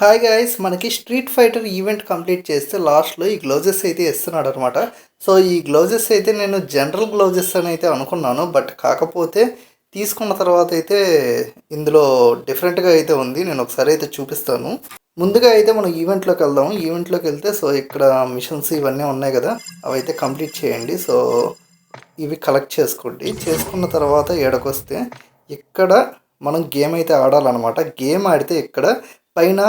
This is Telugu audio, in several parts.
హాయ్ గైస్, మనకి స్ట్రీట్ ఫైటర్ ఈవెంట్ కంప్లీట్ చేస్తే లాస్ట్లో ఈ గ్లౌజెస్ అయితే ఇస్తున్నాడు అనమాట. సో ఈ గ్లౌజెస్ అయితే నేను జనరల్ గ్లౌజెస్ అని అయితే అనుకున్నాను, బట్ కాకపోతే తీసుకున్న తర్వాత అయితే ఇందులో డిఫరెంట్గా అయితే ఉంది. నేను ఒకసారి అయితే చూపిస్తాను. ముందుగా అయితే మనం ఈవెంట్లోకి వెళ్దాం. ఈవెంట్లోకి వెళ్తే సో ఇక్కడ మిషన్స్ ఇవన్నీ ఉన్నాయి కదా, అవి అయితే కంప్లీట్ చేయండి. సో ఇవి కలెక్ట్ చేసుకోండి. చేసుకున్న తర్వాత ఏడకొస్తే ఇక్కడ మనం గేమ్ అయితే ఆడాలన్నమాట. గేమ్ ఆడితే ఇక్కడ పైన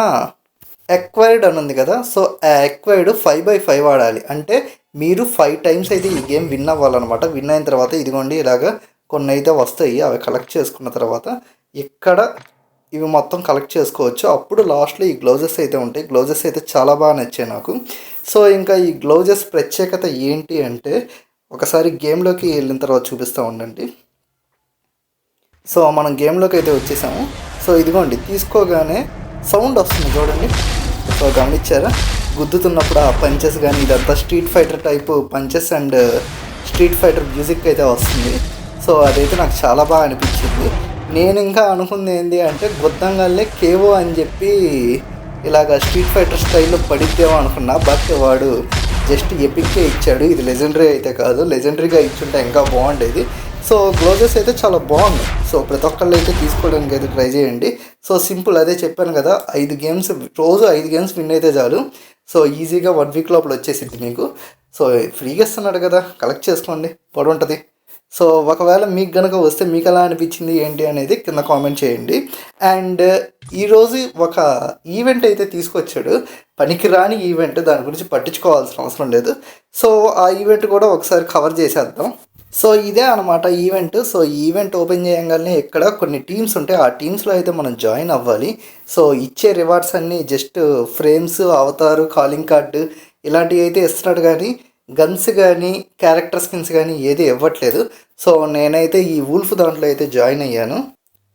ఎక్వైర్డ్ అని ఉంది కదా, సో ఆ ఎక్వైర్డ్ 5/5 ఆడాలి. అంటే మీరు 5 టైమ్స్ అయితే ఈ గేమ్ విన్ అవ్వాలన్నమాట. విన్ అయిన తర్వాత ఇదిగోండి ఇలాగా కొన్ని అయితే వస్తాయి. అవి కలెక్ట్ చేసుకున్న తర్వాత ఇక్కడ ఇవి మొత్తం కలెక్ట్ చేసుకోవచ్చు. అప్పుడు లాస్ట్లో ఈ గ్లౌజెస్ అయితే ఉంటాయి. గ్లౌజెస్ అయితే చాలా బాగా నచ్చాయి నాకు. సో ఇంకా ఈ గ్లౌజెస్ ప్రత్యేకత ఏంటి అంటే, ఒకసారి గేమ్లోకి వెళ్ళిన తర్వాత చూపిస్తూ ఉండండి. సో మనం గేమ్లోకి అయితే వచ్చేసాము. సో ఇదిగోండి తీసుకోగానే సౌండ్ వస్తుంది చూడండి. సో గమనించారా, గుద్దుతున్నప్పుడు ఆ పంచెస్ కానీ ఇదంతా street fighter type punches and street fighter music అయితే వస్తుంది. సో అదైతే నాకు చాలా బాగా అనిపించింది. నేను ఇంకా అనుకుంది ఏంటి అంటే, గుద్దంగానే కేవో అని చెప్పి ఇలాగ స్ట్రీట్ ఫైటర్ స్టైల్లో పడిద్దేమో అనుకున్నా, బట్ వాడు జస్ట్ ఎపిక్కే ఇచ్చాడు. ఇది లెజెండరీ అయితే కాదు, లెజెండరీగా ఇచ్చుంటే ఇంకా బాగుండేది. సో గ్లౌజెస్ అయితే చాలా బాగుంది. సో ప్రతి ఒక్కళ్ళు అయితే తీసుకోవడానికి అయితే ట్రై చేయండి. సో సింపుల్, అదే చెప్పాను కదా, 5 గేమ్స్, రోజు 5 గేమ్స్ విన్ అయితే చాలు. సో ఈజీగా 1 వీక్ లోపల వచ్చేసింది మీకు. సో ఫ్రీగా ఇస్తున్నాడు కదా, కలెక్ట్ చేసుకోండి, ఉంటుంది. సో ఒకవేళ మీకు కనుక వస్తే మీకు ఎలా అనిపించింది ఏంటి అనేది కింద కామెంట్ చేయండి. అండ్ ఈరోజు ఒక ఈవెంట్ అయితే తీసుకొచ్చాడు, పనికిరాని ఈవెంట్, దాని గురించి పట్టించుకోవాల్సిన అవసరం లేదు. సో ఆ ఈవెంట్ కూడా ఒకసారి కవర్ చేసేద్దాం. సో ఇదే అనమాట ఈవెంట్. సో ఈవెంట్ ఓపెన్ చేయగానే ఇక్కడ కొన్ని టీమ్స్ ఉంటాయి. ఆ టీమ్స్లో అయితే మనం జాయిన్ అవ్వాలి. సో ఇచ్చే రివార్డ్స్ అన్నీ జస్ట్ ఫ్రేమ్స్, అవతారు, కాలింగ్ కార్డు ఇలాంటివి అయితే ఇస్తున్నాడు, కానీ గన్స్ కానీ క్యారెక్టర్ స్కిన్స్ కానీ ఏది ఇవ్వట్లేదు. సో నేనైతే ఈ వూల్ఫ్ దాంట్లో అయితే జాయిన్ అయ్యాను.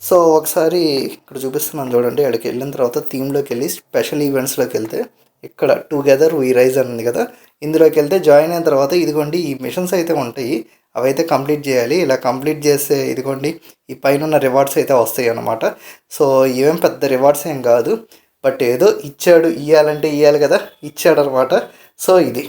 సో ఒకసారి ఇక్కడ చూపిస్తున్నాను చూడండి. అక్కడికి వెళ్ళిన తర్వాత థీమ్లోకి వెళ్ళి స్పెషల్ ఈవెంట్స్లోకి వెళ్తే ఇక్కడ టుగెదర్ వీ రైజ్ అని ఉంది కదా, ఇందులోకి వెళ్తే జాయిన్ అయిన తర్వాత ఇదిగోండి ఈ మిషన్స్ అయితే ఉంటాయి, అవైతే కంప్లీట్ చేయాలి. ఇలా కంప్లీట్ చేస్తే ఇదిగోండి ఈ పైన ఉన్న రివార్డ్స్ అయితే వస్తాయి అన్నమాట. సో ఏం పెద్ద రివార్డ్స్ ఏం కాదు, బట్ ఏదో ఇచ్చాడు, ఇవ్వాలంటే ఇవ్వాలి కదా, ఇచ్చాడు అనమాట. సో ఇది